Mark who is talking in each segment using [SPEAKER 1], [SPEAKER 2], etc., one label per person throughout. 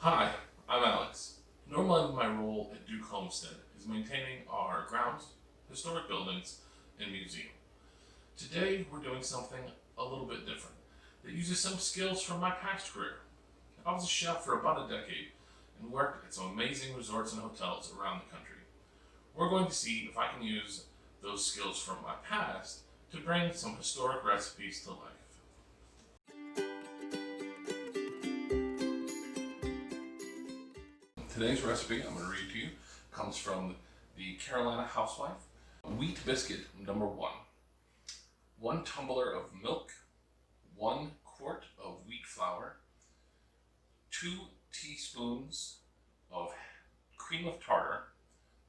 [SPEAKER 1] Hi, I'm Alex. Normally my role at Duke Homestead is maintaining our grounds, historic buildings, and museum. Today we're doing something a little bit different that uses some skills from my past career. I was a chef for about a decade and worked at some amazing resorts and hotels around the country. We're going to see if I can use those skills from my past to bring some historic recipes to life. Today's recipe I'm going to read to you comes from the Carolina Housewife. Wheat biscuit number 1. 1 tumbler of milk, 1 quart of wheat flour, 2 teaspoons of cream of tartar,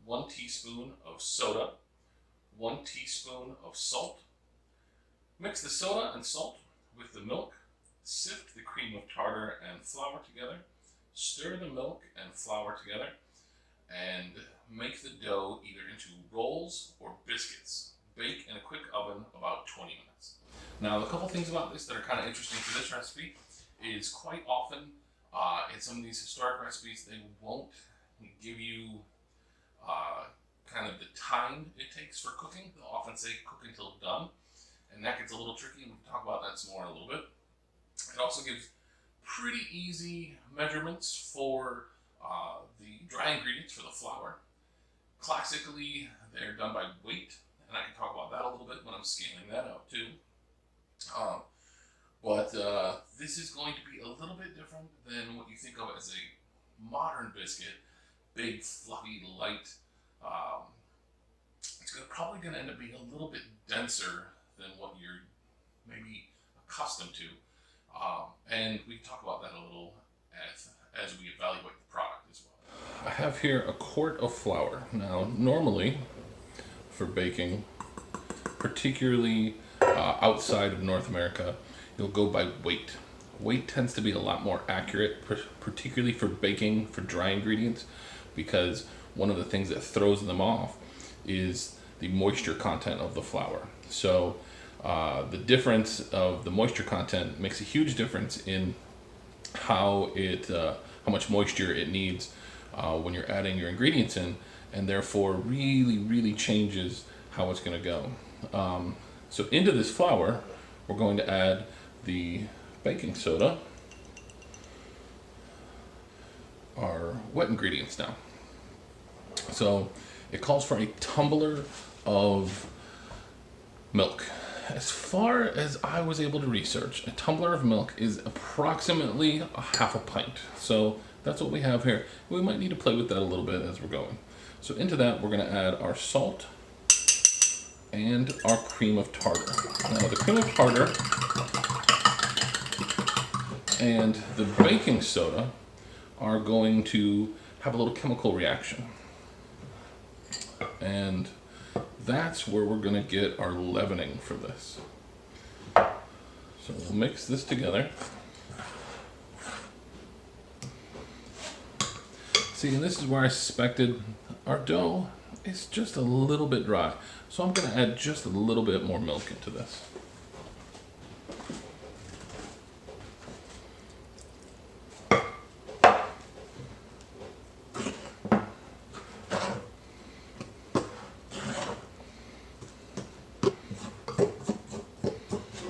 [SPEAKER 1] 1 teaspoon of soda, 1 teaspoon of salt. Mix the soda and salt with the milk. Sift the cream of tartar and flour together. Stir the milk and flour together and make the dough either into rolls or biscuits. Bake in a quick oven about 20 minutes. Now, a couple things about this that are kind of interesting for this recipe is quite often in some of these historic recipes, they won't give you kind of the time it takes for cooking. They'll often say cook until done, and that gets a little tricky, and we can talk about that some more in a little bit. It also gives pretty easy measurements for the dry ingredients for the flour. Classically, they're done by weight, and I can talk about that a little bit when I'm scaling that out too. But this is going to be a little bit different than what you think of as a modern biscuit. Big, fluffy, light. It's probably going to end up being a little bit denser than what you're maybe accustomed to. And we can talk about that a little as we evaluate the product as well. I have here a quart of flour. Now, normally for baking, particularly outside of North America, you'll go by weight. Weight tends to be a lot more accurate, particularly for baking for dry ingredients, because one of the things that throws them off is the moisture content of the flour. So the difference of the moisture content makes a huge difference in how much moisture it needs when you're adding your ingredients in, and therefore really changes how it's going to go. So into this flour, we're going to add the baking soda, our wet ingredients now. So it calls for a tumbler of milk. As far as I was able to research, a tumbler of milk is approximately a half a pint. So that's what we have here. We might need to play with that a little bit as we're going. So into that, we're going to add our salt and our cream of tartar. Now, the cream of tartar and the baking soda are going to have a little chemical reaction. And that's where we're going to get our leavening for this. So we'll mix this together. See, and this is where I suspected our dough is just a little bit dry. So I'm going to add just a little bit more milk into this.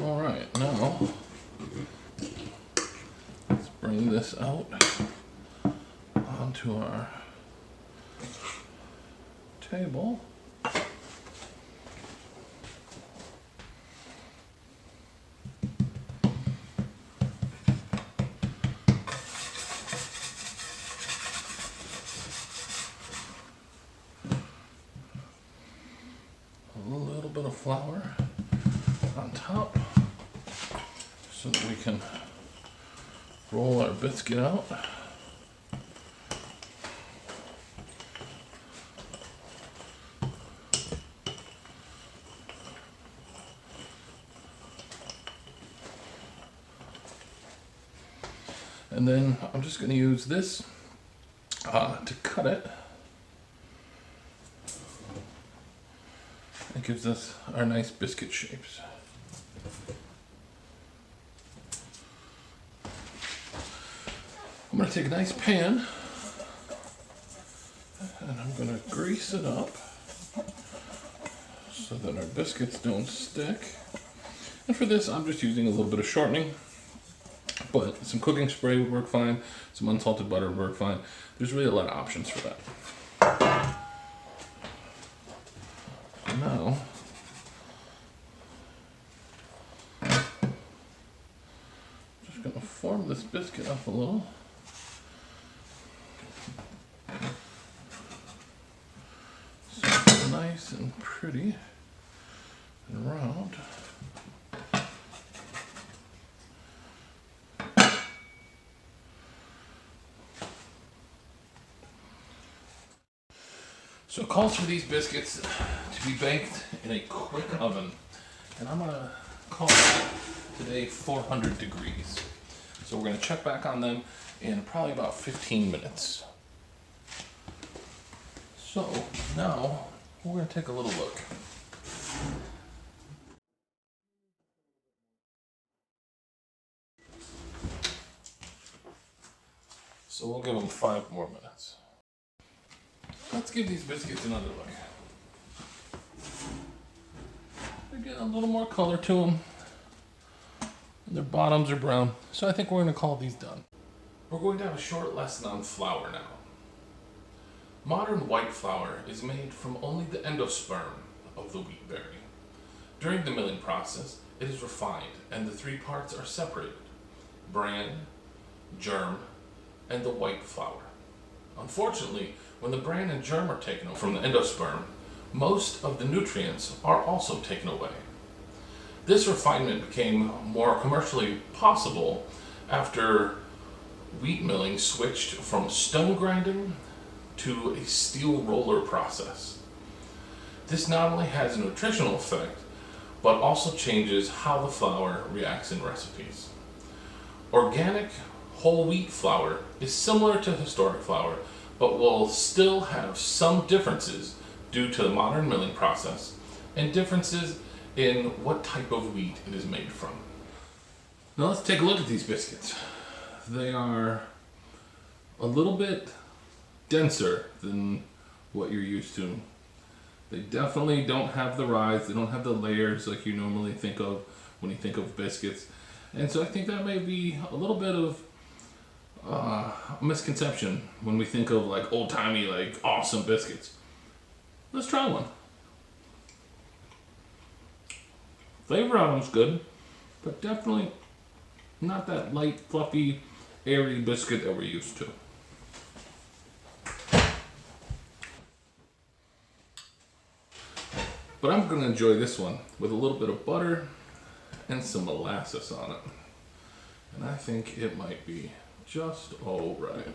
[SPEAKER 1] All right, now let's bring this out onto our table. A little bit of flour on top so that we can roll our biscuit out. And then I'm just going to use this to cut it. It gives us our nice biscuit shapes. I'm going to take a nice pan and I'm going to grease it up so that our biscuits don't stick. And for this, I'm just using a little bit of shortening, but some cooking spray would work fine, some unsalted butter would work fine. There's really a lot of options for that. Now, just going to form this biscuit up a little. So it's nice and pretty and round. So it calls for these biscuits to be baked in a quick oven, and I'm gonna call it today 400 degrees. So we're gonna check back on them in probably about 15 minutes. So now we're gonna take a little look. So we'll give them 5 more minutes. Let's give these biscuits another look. They're getting a little more color to them. And their bottoms are brown. So I think we're going to call these done. We're going to have a short lesson on flour now. Modern white flour is made from only the endosperm of the wheat berry. During the milling process, it is refined and the 3 parts are separated: bran, germ, and the white flour. Unfortunately, when the bran and germ are taken from the endosperm, most of the nutrients are also taken away. This refinement became more commercially possible after wheat milling switched from stone grinding to a steel roller process. This not only has a nutritional effect, but also changes how the flour reacts in recipes. Organic whole wheat flour is similar to historic flour, but will still have some differences due to the modern milling process and differences in what type of wheat it is made from. Now let's take a look at these biscuits. They are a little bit denser than what you're used to. They definitely don't have the rise, they don't have the layers like you normally think of when you think of biscuits. And so I think that may be a little bit of a misconception when we think of like old-timey, like awesome biscuits. Let's try one. Flavor on them's good, but definitely not that light, fluffy, airy biscuit that we're used to. But I'm gonna enjoy this one with a little bit of butter and some molasses on it. And I think it might be just all right.